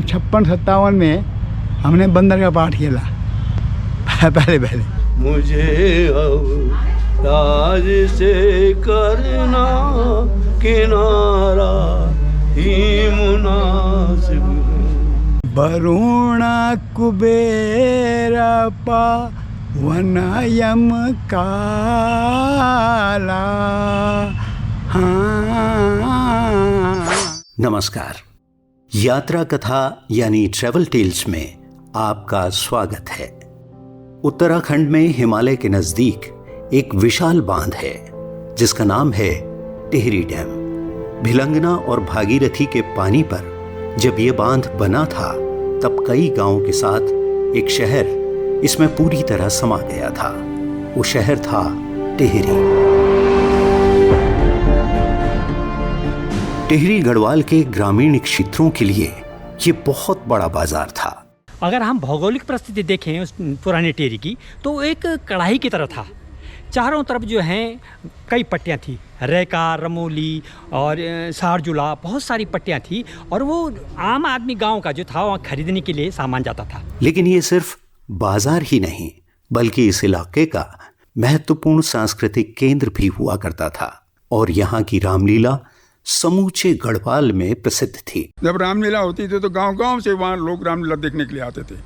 1956-57 में हमने बंदर का पाठ खेला पहले। मुझे अब राज से करना किनारा ही मुनासिब, वरुण कुबेर पवन यम काला। नमस्कार। यात्रा कथा यानी ट्रेवल टेल्स में आपका स्वागत है। उत्तराखंड में हिमालय के नजदीक एक विशाल बांध है जिसका नाम है टिहरी डैम। भिलंगना और भागीरथी के पानी पर जब ये बांध बना था तब कई गांवों के साथ एक शहर इसमें पूरी तरह समा गया था। वो शहर था टिहरी। टिहरी गढ़वाल के ग्रामीण क्षेत्रों के लिए ये बहुत बड़ा बाजार था। अगर हम भौगोलिक परिस्थिति देखें उस पुरानी टिहरी की तो एक कढ़ाई की तरह था। चारों तरफ जो हैं कई पट्टियाँ थी, रेका, रमोली और सारजुला, बहुत सारी पट्टियाँ थी और वो आम आदमी गांव का जो था वहाँ खरीदने के लिए सामान जाता था। लेकिन ये सिर्फ बाजार ही नहीं बल्कि इस इलाके का महत्वपूर्ण सांस्कृतिक केंद्र भी हुआ करता था और यहाँ की रामलीला समूचे गढ़वाल में प्रसिद्ध थी। जब रामलीला होती थी तो गांव-गांव से वहाँ लोग रामलीला देखने के लिए आते थे।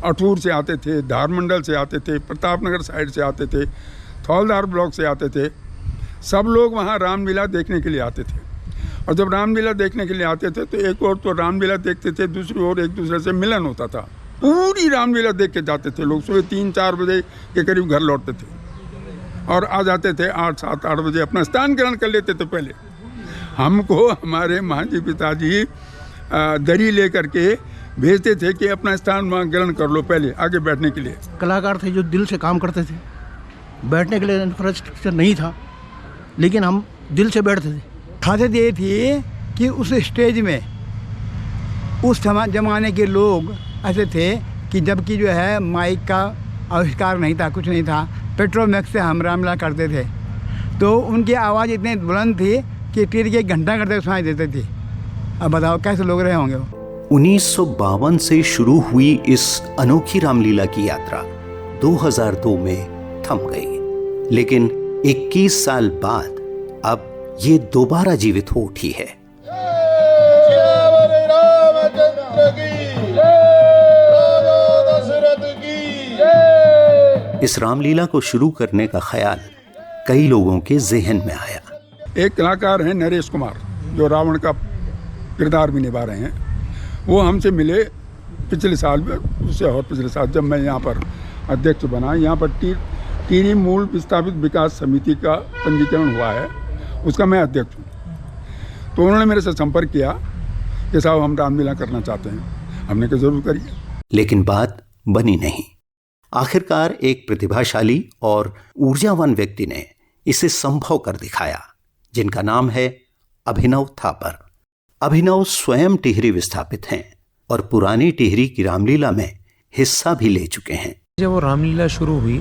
अठूर से आते थे, धारमंडल से आते थे, प्रतापनगर साइड से आते थे, थौलदार ब्लॉक से आते थे। सब लोग वहाँ रामलीला देखने के लिए आते थे और जब रामलीला देखने के लिए आते थे तो एक और तो रामलीला देखते थे, दूसरी ओर एक दूसरे से मिलन होता था। पूरी रामलीला देख के जाते थे लोग। सुबह 3-4 बजे के करीब घर लौटते थे और आ जाते थे 8-7-8 बजे अपना स्नान ग्रहण कर लेते थे। पहले हमको हमारे महाजी पिताजी दरी लेकर के भेजते थे कि अपना स्थान वहाँ ग्रहण कर लो पहले आगे बैठने के लिए। कलाकार थे जो दिल से काम करते थे। बैठने के लिए इंफ्रास्ट्रक्चर नहीं था लेकिन हम दिल से बैठते थे। खासियत ये थी कि उस स्टेज में उस जमाने के लोग ऐसे थे कि जबकि जो है माइक का आविष्कार नहीं था, कुछ नहीं था, पेट्रोमैक्स से हम रामलीला करते थे तो उनकी आवाज़ इतनी बुलंद थी कि टिहरी के घंटा करते सुनाई देते थे। अब बताओ कैसे लोग रहे होंगे वो। 1952 से शुरू हुई इस अनोखी रामलीला की यात्रा 2002 में थम गई, लेकिन 21 साल बाद अब ये दोबारा जीवित हो उठी है। इस रामलीला को शुरू करने का ख्याल कई लोगों के जहन में आया। एक कलाकार हैं नरेश कुमार जो रावण का किरदार भी निभा रहे हैं। वो हमसे मिले पिछले साल में, उससे और पिछले साल जब मैं यहाँ पर अध्यक्ष बना। यहाँ पर टिहरी मूल विस्थापित विकास समिति का पंजीकरण हुआ है, उसका मैं अध्यक्ष हूँ। तो उन्होंने मेरे से संपर्क किया कि साहब हम रामलीला करना चाहते हैं। हमने कहा जरूर करिए। लेकिन बात बनी नहीं। आखिरकार एक प्रतिभाशाली और ऊर्जावान व्यक्ति ने इसे संभव कर दिखाया जिनका नाम है अभिनव थापर। अभिनव स्वयं टिहरी विस्थापित हैं और पुरानी टिहरी की रामलीला में हिस्सा भी ले चुके हैं। जब वो रामलीला शुरू हुई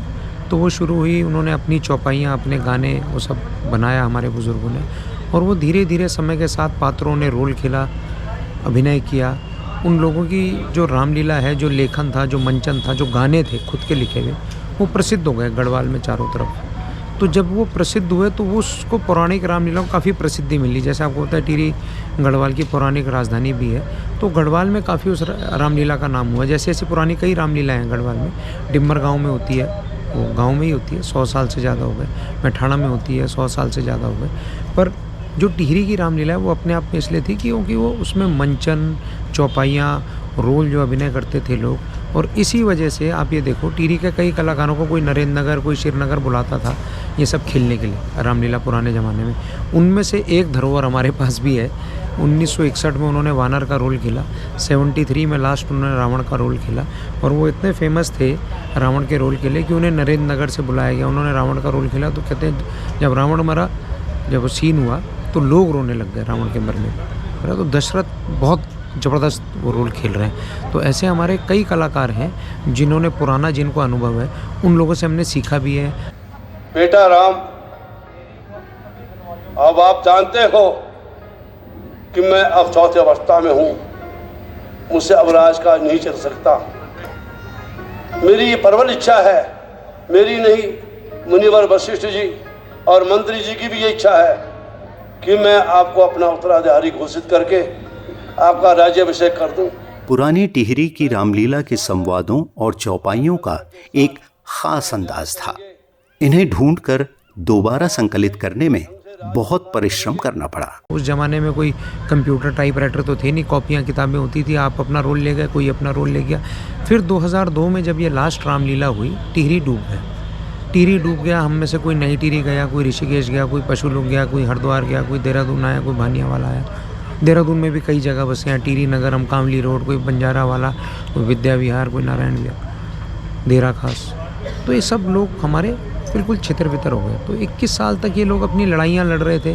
तो वो शुरू हुई, उन्होंने अपनी चौपाइयाँ, अपने गाने वो सब बनाया हमारे बुजुर्गों ने और वो धीरे धीरे समय के साथ पात्रों ने रोल खेला, अभिनय किया। उन लोगों की जो रामलीला है, जो लेखन था, जो मंचन था, जो गाने थे खुद के लिखे हुए, वो प्रसिद्ध हो गए गढ़वाल में चारों तरफ। तो जब वो प्रसिद्ध हुए तो उसको पौराणिक रामलीला को काफ़ी प्रसिद्धि मिली। जैसे आपको पता है टिहरी गढ़वाल की पौराणिक राजधानी भी है तो गढ़वाल में काफ़ी उस रामलीला का नाम हुआ। जैसे ऐसी पुरानी कई रामलीलाएँ हैं गढ़वाल में। डिम्बर गाँव में होती है, वो गाँव में ही होती है, 100 साल से ज़्यादा हो गए। मैठाणा में होती है, 100 साल से ज़्यादा हो गए। पर जो टिहरी की रामलीला है वो अपने आप में इसलिए थी क्योंकि वो उसमें मंचन, चौपाइयाँ, रोल जो अभिनय करते थे लोग। और इसी वजह से आप ये देखो टिहरी के कई कलाकारों को कोई नरेंद्र नगर, कोई श्रीनगर बुलाता था ये सब खेलने के लिए रामलीला पुराने ज़माने में। उनमें से एक धरोहर हमारे पास भी है। 1961 में उन्होंने वानर का रोल खेला, 73 में लास्ट उन्होंने रावण का रोल खेला और वो इतने फेमस थे रावण के रोल के लिए कि उन्हें नरेंद्र नगर से बुलाया गया। उन्होंने रावण का रोल खेला तो कहते हैं जब रावण मरा, जब वो सीन हुआ तो लोग रोने लग गए रावण के मरने पर। तो दशरथ बहुत ज़बरदस्त वो रोल खेल रहे हैं। तो ऐसे हमारे कई कलाकार हैं जिन्होंने पुराना, जिनको अनुभव है, उन लोगों से हमने सीखा भी है। बेटा राम, अब आप जानते हो कि मैं अब चौथी अवस्था में हूँ मुझसे अब राजकाज नहीं चल सकता। मेरी ये प्रबल इच्छा है, मेरी नहीं, मुनिवर वशिष्ठ जी और मंत्री जी की भी ये इच्छा है कि मैं आपको अपना उत्तराधिकारी घोषित करके आपका राज्याभिषेक कर दूं। पुरानी टिहरी की रामलीला के संवादों और चौपाइयों का एक खास अंदाज था। इन्हें ढूंढकर दोबारा संकलित करने में बहुत परिश्रम करना पड़ा। उस ज़माने में कोई कंप्यूटर टाइपराइटर तो थे नहीं, कॉपियाँ किताबें होती थी, आप अपना रोल ले गए, कोई अपना रोल ले गया। फिर 2002 में जब ये लास्ट रामलीला हुई, टिहरी डूब गया। टिहरी डूब गया, हम में से कोई नई टिहरी गया, कोई ऋषिकेश गया, कोई पशुलुक गया, कोई हरिद्वार गया, कोई देहरादून आया, कोई भानियावाला आया। देहरादून में भी कई जगह बसे हैं, टिहरी नगर, हम कामली रोड, कोई बंजारा वाला, कोई विद्या विहार, कोई नारायण विहार, देरा खास। तो ये सब लोग हमारे बिल्कुल छितर बितर हो गए। तो 21 साल तक ये लोग अपनी लड़ाइयाँ लड़ रहे थे,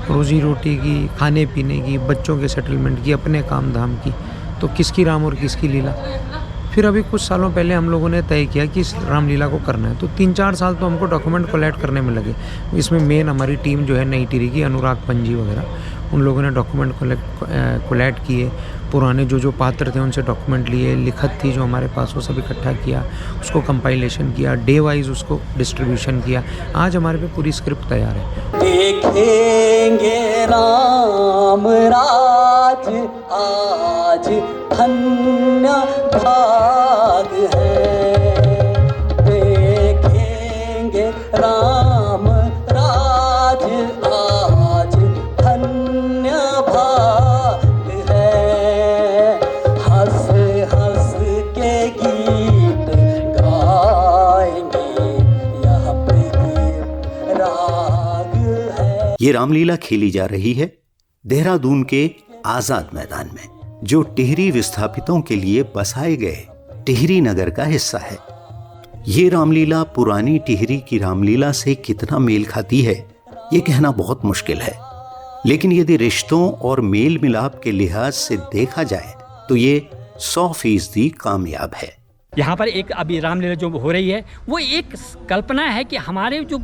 रोजी रोटी की, खाने पीने की, बच्चों के सेटलमेंट की, अपने काम धाम की। तो किसकी राम और किसकी लीला। फिर अभी कुछ सालों पहले हम लोगों ने तय किया कि इस रामलीला को करना है। तो 3-4 साल तो हमको डॉक्यूमेंट कलेक्ट करने में लगे। इसमें मेन हमारी टीम जो है नई टिहरी की, अनुराग पंजी वगैरह, उन लोगों ने डॉक्यूमेंट कलेक्ट किए, पुराने जो पात्र थे उनसे डॉक्यूमेंट लिए, लिखत थी जो हमारे पास वो सब इकट्ठा किया, उसको कंपाइलेशन किया, डे वाइज उसको डिस्ट्रीब्यूशन किया। आज हमारे पे पूरी स्क्रिप्ट तैयार है। देखेंगे राम राज आज धन्य भाग है, देखेंगे राम राज आज धन्य भाग है। हंस हंस के गीत गाएंगे, यह प्रीत राग है। ये रामलीला खेली जा रही है देहरादून के आजाद मैदान में, जो टिहरी विस्थापितों के लिए बसाए गए टिहरी नगर का हिस्सा है। ये रामलीला पुरानी टिहरी की रामलीला से कितना मेल खाती है, ये कहना बहुत मुश्किल है। लेकिन यदि रिश्तों और मेल मिलाप के लिहाज से देखा जाए तो ये 100% कामयाब है। यहाँ पर एक अभी रामलीला जो हो रही है, वो एक कल्पना है कि हमारे जो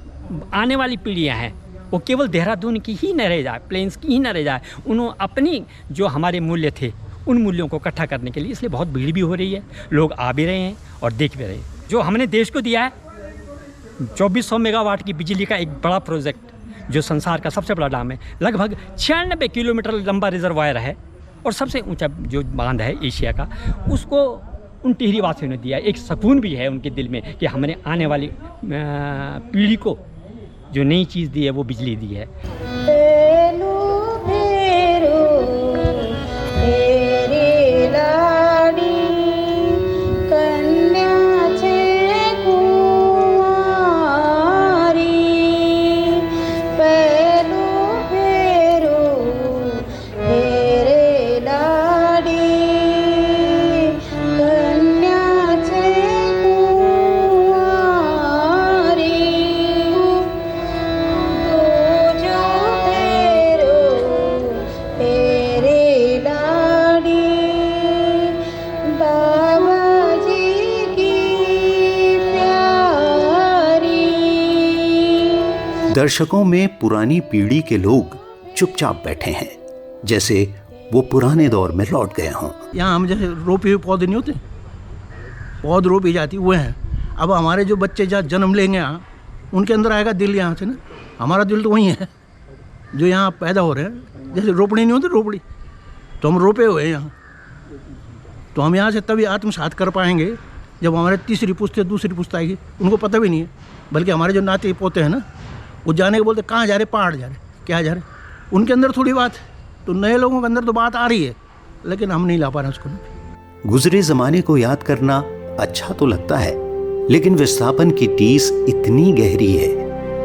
आने वाली पीढ़ियाँ हैं वो केवल देहरादून की ही न रह जाए, प्लेन्स की ही न रह जाए। उन्होंने अपनी जो हमारे मूल्य थे उन मूल्यों को इकट्ठा करने के लिए, इसलिए बहुत भीड़ भी हो रही है, लोग आ भी रहे हैं और देख भी रहे हैं। जो हमने देश को दिया है 2400 मेगावाट की बिजली का एक बड़ा प्रोजेक्ट, जो संसार का सबसे बड़ा डैम है, लगभग 96 किलोमीटर लंबा रिजर्वायर है और सबसे ऊंचा जो बांध है एशिया का, उसको उन टिहरी वासियों ने दिया। एक सुकून भी है उनके दिल में कि हमने आने वाली पीढ़ी को जो नई चीज़ दी है वो बिजली दी है। दर्शकों में पुरानी पीढ़ी के लोग चुपचाप बैठे हैं, जैसे वो पुराने दौर में लौट गए हों। यहाँ हम जैसे रोपे हुए पौधे नहीं होते, पौध रोपी जाती वो हैं। अब हमारे जो बच्चे जहाँ जन्म लेंगे यहाँ, उनके अंदर आएगा दिल यहाँ से ना। हमारा दिल तो वही है जो यहाँ पैदा हो रहे हैं। जैसे रोपड़ी नहीं होती, रोपड़ी तो हम रोपे हुए हैं यहाँ। तो हम यहाँ से तभी आत्मसात कर पाएंगे जब हमारे तीसरी पुश्त दूसरी पुश्त आएगी। उनको पता भी नहीं है, बल्कि हमारे जो नाते पोते हैं ना, वो जाने के बोलते कहाँ जा रहे, पहाड़ जा रहे, क्या जा रहे। उनके अंदर थोड़ी बात, तो नए लोगों के अंदर तो बात आ रही है, लेकिन हम नहीं ला पा रहे उसको। गुजरे जमाने को याद करना अच्छा तो लगता है, लेकिन विस्थापन की टीस इतनी गहरी है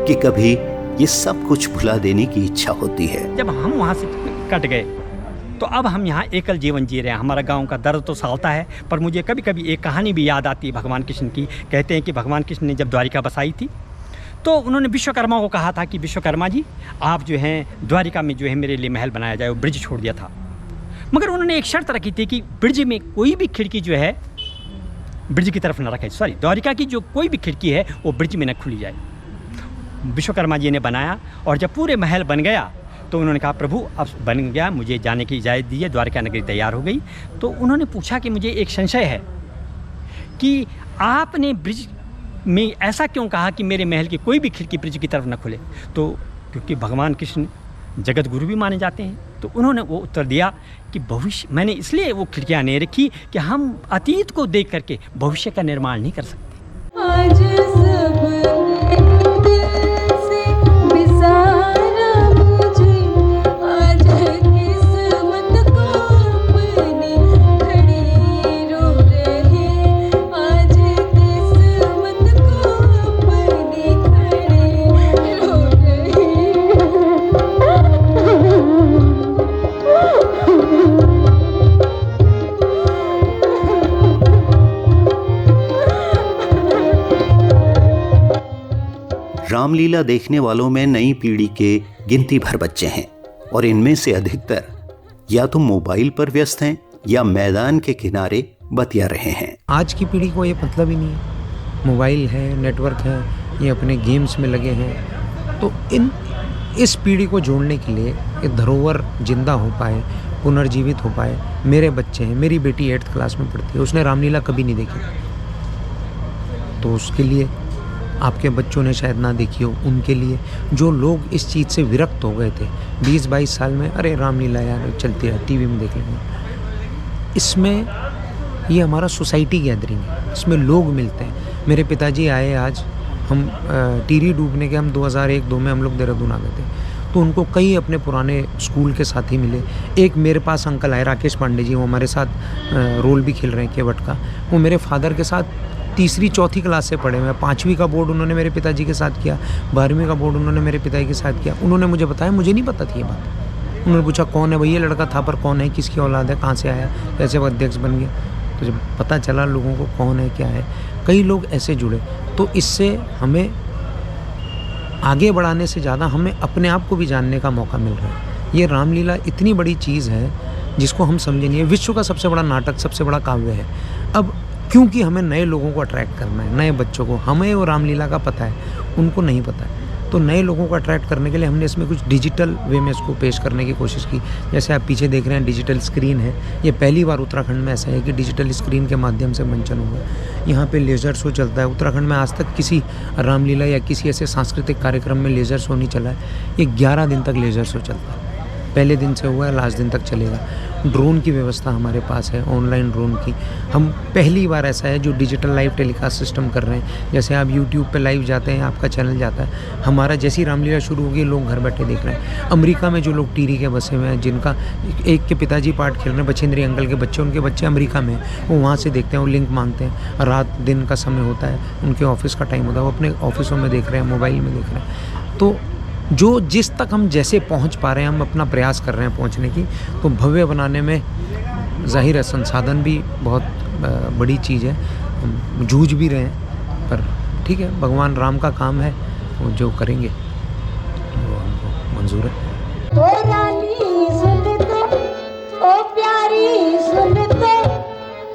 कि कभी ये सब कुछ भुला देने की इच्छा होती है। जब हम वहाँ से कट गए तो अब हम यहाँ एकल जीवन जी रहे हैं। हमारा गांव का दर्द तो सालता है, पर मुझे कभी कभी एक कहानी भी याद आती है भगवान कृष्ण की। कहते हैं कि भगवान कृष्ण ने जब द्वारिका बसाई थी तो उन्होंने विश्वकर्मा को कहा था कि विश्वकर्मा जी, आप जो हैं द्वारिका में जो है मेरे लिए महल बनाया जाए। वो ब्रिज छोड़ दिया था, मगर उन्होंने एक शर्त रखी थी कि ब्रिज में कोई भी खिड़की जो है ब्रिज की तरफ न रखे। सॉरी, द्वारिका की जो कोई भी खिड़की है वो ब्रिज में न खुली जाए। विश्वकर्मा जी ने बनाया, और जब पूरे महल बन गया तो उन्होंने कहा प्रभु अब बन गया, मुझे जाने की इजाज़त दी है, द्वारका नगरी तैयार हो गई। तो उन्होंने पूछा कि मुझे एक संशय है कि आपने ब्रिज में ऐसा क्यों कहा कि मेरे महल की कोई भी खिड़की ब्रिज की तरफ न खुले। तो क्योंकि भगवान कृष्ण जगत गुरु भी माने जाते हैं, तो उन्होंने वो उत्तर दिया कि भविष्य, मैंने इसलिए वो खिड़कियाँ नहीं रखी कि हम अतीत को देख करके भविष्य का निर्माण नहीं कर सकते। आज सब दिल से बिसारा मुझे, आज किस्मत को अपनी खड़ी रो रहे, आज किस्मत को अपनी खड़ी रो रहे। रामलीला देखने वालों में नई पीढ़ी के गिनती भर बच्चे हैं और इनमें से अधिकतर या तो मोबाइल पर व्यस्त हैं या मैदान के किनारे बतिया रहे हैं। आज की पीढ़ी को ये मतलब ही नहीं है, मोबाइल है, नेटवर्क है, ये अपने गेम्स में लगे हैं। तो इस पीढ़ी को जोड़ने के लिए ये धरोहर जिंदा हो पाए, पुनर्जीवित हो पाए। मेरे बच्चे हैं, मेरी बेटी 8th क्लास में पढ़ती है, उसने रामलीला कभी नहीं देखी, तो उसके लिए आपके बच्चों ने शायद ना देखी हो। उनके लिए जो लोग इस चीज़ से विरक्त हो गए थे 20-22 साल में, अरे रामलीला यार चलती है, टीवी में देख लेंगे। इसमें ये हमारा सोसाइटी गैदरिंग है, इसमें लोग मिलते हैं। मेरे पिताजी आए आज, हम टीरी डूबने के हम 2001-2 में हम लोग देहरादून आ गए थे, तो उनको कई अपने पुराने स्कूल के साथी मिले। एक मेरे पास अंकल आए, राकेश पांडे जी, वो हमारे साथ रोल भी खेल रहे हैं केवट का। वो मेरे फादर के साथ 3री-4थी क्लास से पढ़े हुए हैं। 5वीं का बोर्ड उन्होंने मेरे पिताजी के साथ किया, 12वीं का बोर्ड उन्होंने मेरे पिताजी के साथ किया। उन्होंने मुझे बताया, मुझे नहीं पता थी ये बात। उन्होंने पूछा कौन है भैया, लड़का था पर कौन है, किसकी औलाद है, कहाँ से आया, कैसे वो अध्यक्ष बन गया। तो जब पता चला लोगों को कौन है, क्या है, कई लोग ऐसे जुड़े। तो इससे हमें आगे बढ़ाने से ज़्यादा हमें अपने आप को भी जानने का मौका मिल रहा है। ये रामलीला इतनी बड़ी चीज़ है जिसको हम समझे नहीं है। विश्व का सबसे बड़ा नाटक, सबसे बड़ा काव्य है। अब क्योंकि हमें नए लोगों को अट्रैक्ट करना है, नए बच्चों को, हमें वो रामलीला का पता है, उनको नहीं पता है। तो नए लोगों को अट्रैक्ट करने के लिए हमने इसमें कुछ डिजिटल वे में इसको पेश करने की कोशिश की। जैसे आप पीछे देख रहे हैं डिजिटल स्क्रीन है, ये पहली बार उत्तराखंड में ऐसा है कि डिजिटल स्क्रीन के माध्यम से मंचन हुआ। यहाँ पे लेज़र शो चलता है। उत्तराखंड में आज तक किसी रामलीला या किसी ऐसे सांस्कृतिक कार्यक्रम में लेज़र शो नहीं चला है। ये 11 दिन तक लेज़र शो चलता है, पहले दिन से हुआ है, लास्ट दिन तक चलेगा। ड्रोन की व्यवस्था हमारे पास है, ऑनलाइन ड्रोन की। हम पहली बार ऐसा है जो डिजिटल लाइव टेलीकास्ट सिस्टम कर रहे हैं। जैसे आप यूट्यूब पे लाइव जाते हैं, आपका चैनल जाता है, हमारा जैसी रामलीला शुरू होगी लोग घर बैठे देख रहे हैं। अमेरिका में जो लोग टीरी के बसे हुए हैं, जिनका एक के पिताजी पार्ट खेल रहे हैं, बछेंद्री अंकल के बच्चे, उनके बच्चे अमेरिका में, वो वहाँ से देखते हैं, वो लिंक मांगते हैं। रात दिन का समय होता है, उनके ऑफिस का टाइम होता है, वो अपने ऑफिसों में देख रहे हैं, मोबाइल में देख रहे हैं। तो जो जिस तक हम जैसे पहुंच पा रहे हैं, हम अपना प्रयास कर रहे हैं पहुंचने की। तो भव्य बनाने में जाहिर है संसाधन भी बहुत बड़ी चीज़ है, हम जूझ भी रहे हैं, पर ठीक है, भगवान राम का काम है, वो जो करेंगे वो हमको मंजूर है। ओ रानी सुन तो, ओ प्यारी सुन तो,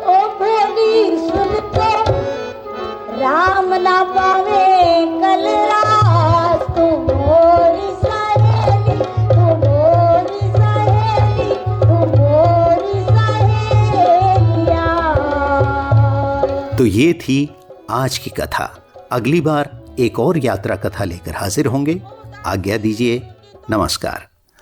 ओ भोली सुन तो, राम ना पावे कल रात, तू मोरी सहेली, तू मोरी सहेली, तू मोरी सहेलिया। तो ये थी आज की कथा। अगली बार एक और यात्रा कथा लेकर हाजिर होंगे। आज्ञा दीजिए, नमस्कार।